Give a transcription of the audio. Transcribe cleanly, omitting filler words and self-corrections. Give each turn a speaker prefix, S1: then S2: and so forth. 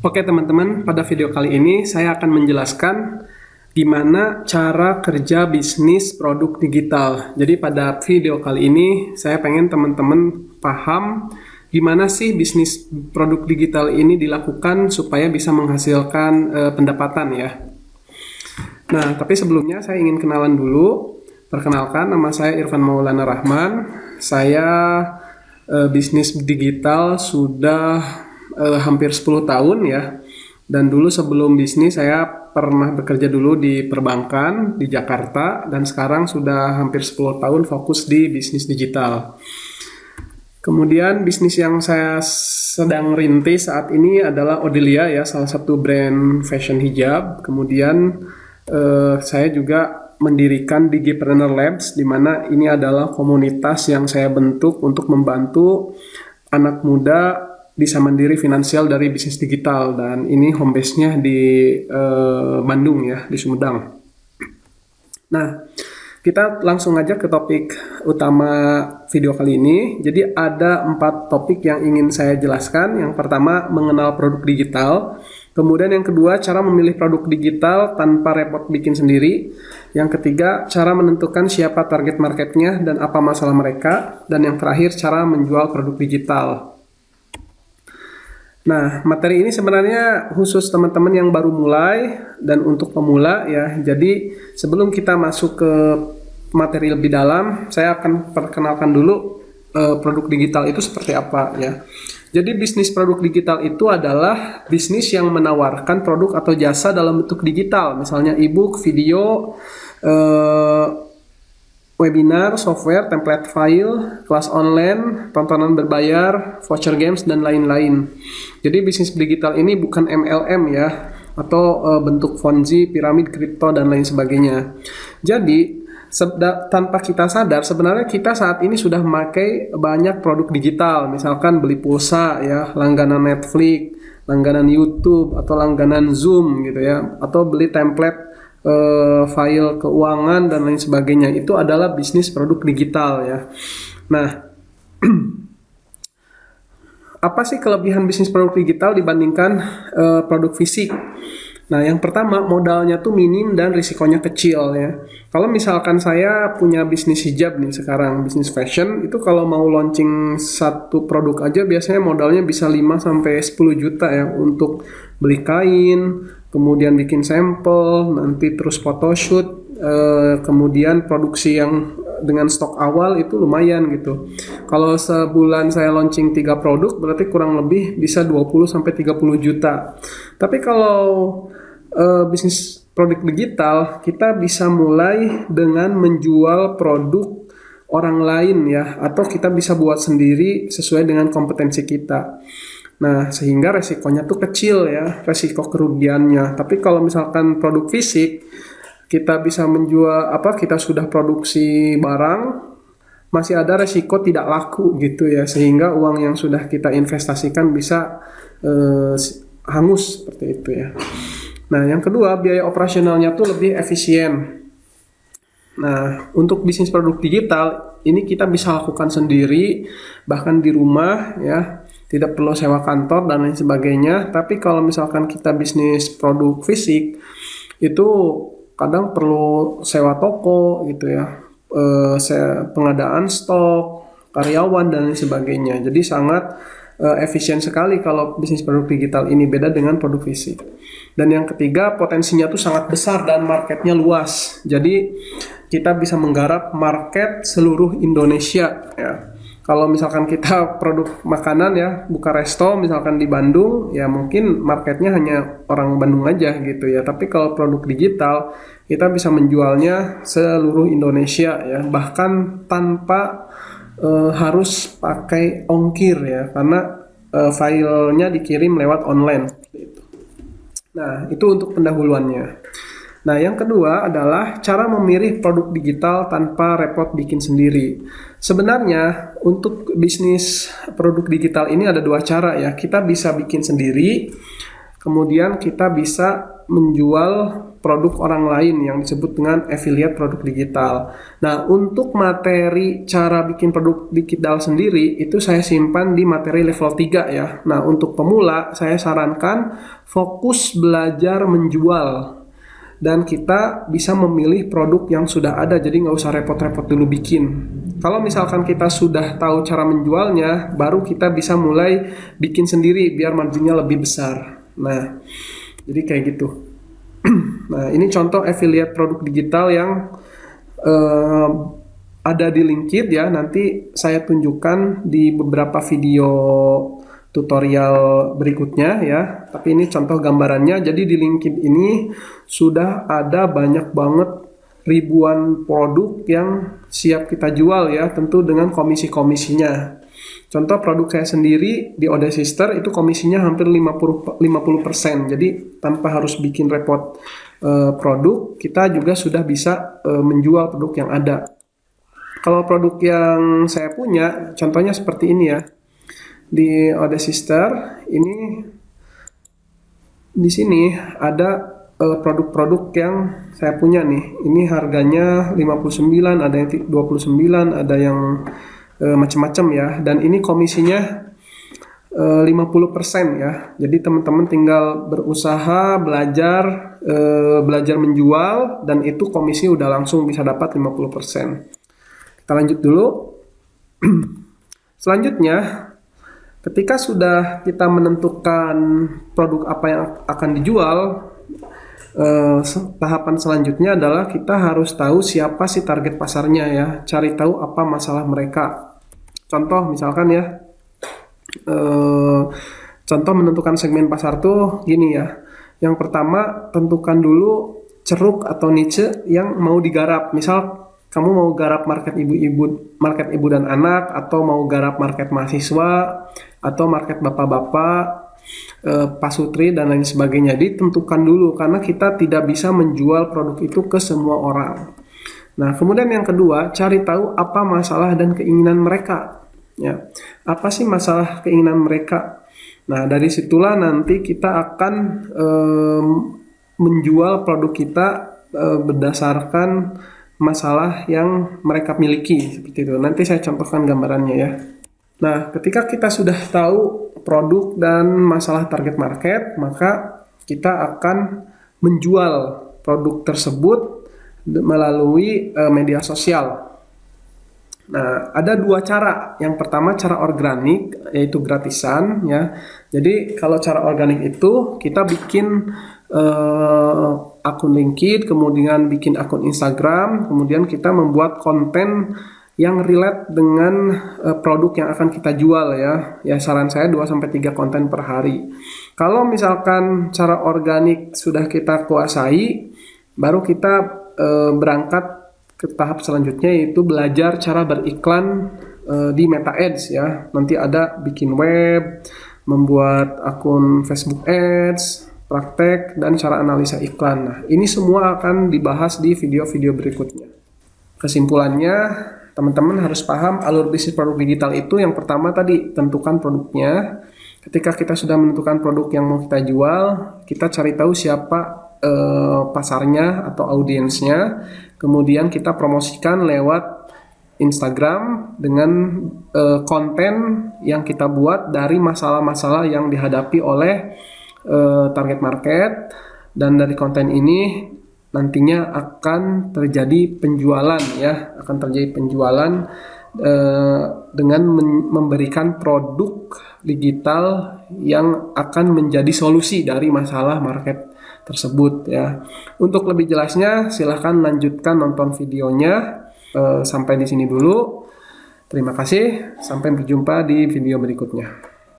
S1: Oke teman-teman, pada video kali ini saya akan menjelaskan gimana cara kerja bisnis produk digital. Jadi pada video kali ini saya pengen teman-teman paham gimana sih bisnis produk digital ini dilakukan supaya bisa menghasilkan pendapatan ya. Nah, tapi sebelumnya saya ingin kenalan dulu. Perkenalkan, nama saya Irfan Maulana Rahman. Saya bisnis digital sudah hampir 10 tahun ya. Dan dulu sebelum bisnis saya pernah bekerja dulu di perbankan di Jakarta dan sekarang sudah hampir 10 tahun fokus di bisnis digital. Kemudian bisnis yang saya sedang rintis saat ini adalah Odelia ya, salah satu brand fashion hijab. Kemudian saya juga mendirikan Digipreneur Labs, di mana ini adalah komunitas yang saya bentuk untuk membantu anak muda bisa mandiri finansial dari bisnis digital, dan ini home base-nya di Bandung ya, di Sumedang. Nah, kita langsung aja ke topik utama video kali ini. Jadi ada 4 topik yang ingin saya jelaskan. Yang pertama, mengenal produk digital. Kemudian yang kedua, cara memilih produk digital tanpa repot bikin sendiri. Yang ketiga, cara menentukan siapa target marketnya dan apa masalah mereka. Dan yang terakhir, cara menjual produk digital. Nah, materi ini sebenarnya khusus teman-teman yang baru mulai dan untuk pemula ya. Jadi sebelum kita masuk ke materi lebih dalam, saya akan perkenalkan dulu produk digital itu seperti apa ya. Jadi bisnis produk digital itu adalah bisnis yang menawarkan produk atau jasa dalam bentuk digital, misalnya e-book, video, webinar, software, template file, kelas online, tontonan berbayar, voucher games, dan lain-lain. Jadi bisnis digital ini bukan MLM ya, atau bentuk Ponzi, piramid, kripto, dan lain sebagainya. Jadi tanpa kita sadar, sebenarnya kita saat ini sudah memakai banyak produk digital, misalkan beli pulsa ya, langganan Netflix, langganan YouTube, atau langganan Zoom gitu ya, atau beli template file keuangan dan lain sebagainya. Itu adalah bisnis produk digital ya. Nah, apa sih kelebihan bisnis produk digital dibandingkan produk fisik? Nah, yang pertama, modalnya tuh minim dan risikonya kecil ya. Kalau misalkan saya punya bisnis hijab nih sekarang, bisnis fashion, itu kalau mau launching satu produk aja biasanya modalnya bisa 5-10 juta ya, untuk beli kain, kemudian bikin sampel, nanti terus photoshoot, kemudian produksi yang dengan stok awal itu lumayan gitu. Kalau sebulan saya launching 3 produk, berarti kurang lebih bisa 20-30 juta. Tapi kalau bisnis produk digital, kita bisa mulai dengan menjual produk orang lain ya, atau kita bisa buat sendiri sesuai dengan kompetensi kita. Nah, sehingga resikonya tuh kecil ya, resiko kerugiannya. Tapi kalau misalkan produk fisik, kita bisa menjual kita sudah produksi barang, masih ada resiko tidak laku gitu ya, sehingga uang yang sudah kita investasikan bisa hangus seperti itu ya. Nah, yang kedua, biaya operasionalnya tuh lebih efisien. Nah, untuk bisnis produk digital, ini kita bisa lakukan sendiri, bahkan di rumah ya, tidak perlu sewa kantor dan lain sebagainya. Tapi kalau misalkan kita bisnis produk fisik, itu kadang perlu sewa toko gitu ya, pengadaan stok, karyawan dan lain sebagainya. Jadi sangat efisien sekali kalau bisnis produk digital ini, beda dengan produk fisik. Dan yang ketiga, potensinya tuh sangat besar dan marketnya luas. Jadi kita bisa menggarap market seluruh Indonesia ya. Kalau misalkan kita produk makanan ya, buka resto misalkan di Bandung, ya mungkin marketnya hanya orang Bandung aja gitu ya. Tapi kalau produk digital, kita bisa menjualnya seluruh Indonesia ya, bahkan tanpa harus pakai ongkir ya, karena filenya dikirim lewat online. Nah, itu untuk pendahuluannya. Nah, yang kedua adalah cara memilih produk digital tanpa repot bikin sendiri. Sebenarnya untuk bisnis produk digital ini ada 2 cara ya. Kita bisa bikin sendiri, kemudian kita bisa menjual produk orang lain yang disebut dengan affiliate produk digital. Nah, untuk materi cara bikin produk digital sendiri itu saya simpan di materi level 3 ya. Nah, untuk pemula saya sarankan fokus belajar menjual. Dan kita bisa memilih produk yang sudah ada, jadi nggak usah repot-repot dulu bikin. Kalau misalkan kita sudah tahu cara menjualnya, baru kita bisa mulai bikin sendiri biar marginnya lebih besar. Nah, jadi kayak gitu. Nah, ini contoh affiliate produk digital yang ada di LinkedIn ya. Nanti saya tunjukkan di beberapa video tutorial berikutnya ya. Tapi ini contoh gambarannya. Jadi di LinkedIn ini sudah ada banyak banget ribuan produk yang siap kita jual ya, tentu dengan komisi-komisinya. Contoh produk saya sendiri di Odesister itu komisinya hampir 50%. Jadi tanpa harus bikin repot produk, kita juga sudah bisa menjual produk yang ada. Kalau produk yang saya punya, contohnya seperti ini ya. Di Odesister ini di sini ada produk-produk yang saya punya nih. Ini harganya 59, ada yang 29, ada yang macam-macam ya. Dan ini komisinya 50% ya. Jadi teman-teman tinggal berusaha, belajar menjual, dan itu komisi udah langsung bisa dapat 50%. Kita lanjut dulu. Selanjutnya, ketika sudah kita menentukan produk apa yang akan dijual, tahapan selanjutnya adalah kita harus tahu siapa sih target pasarnya ya, cari tahu apa masalah mereka. Contoh misalkan ya, contoh menentukan segmen pasar tuh gini ya. Yang pertama, tentukan dulu ceruk atau niche yang mau digarap. Misal kamu mau garap market ibu dan anak, atau mau garap market mahasiswa, atau market bapak-bapak, pasutri dan lain sebagainya. Ditentukan dulu karena kita tidak bisa menjual produk itu ke semua orang. Nah, kemudian yang kedua, cari tahu apa masalah dan keinginan mereka. Ya, apa sih masalah keinginan mereka? Nah, dari situlah nanti kita akan menjual produk kita berdasarkan masalah yang mereka miliki, seperti itu. Nanti saya contohkan gambarannya ya. Nah, ketika kita sudah tahu produk dan masalah target market, maka kita akan menjual produk tersebut melalui media sosial. Nah, ada dua cara. Yang pertama cara organik, yaitu gratisan ya. Jadi kalau cara organik itu kita bikin akun LinkedIn, kemudian bikin akun Instagram, kemudian kita membuat konten yang relate dengan produk yang akan kita jual ya. Ya, saran saya 2-3 konten per hari. Kalau misalkan cara organik sudah kita kuasai, baru kita berangkat ke tahap selanjutnya, yaitu belajar cara beriklan di Meta Ads ya. Nanti ada bikin web, membuat akun Facebook Ads, praktek, dan cara analisa iklan. Nah, ini semua akan dibahas di video-video berikutnya. Kesimpulannya, teman-teman harus paham alur bisnis produk digital itu. Yang pertama tadi, tentukan produknya. Ketika kita sudah menentukan produk yang mau kita jual, kita cari tahu siapa pasarnya atau audiensnya. Kemudian kita promosikan lewat Instagram dengan konten yang kita buat dari masalah-masalah yang dihadapi oleh target market. Dan dari konten ini nantinya akan terjadi penjualan ya, akan terjadi penjualan dengan memberikan produk digital yang akan menjadi solusi dari masalah market tersebut ya. Untuk lebih jelasnya silahkan lanjutkan nonton videonya. Sampai di sini dulu. Terima kasih, sampai berjumpa di video berikutnya.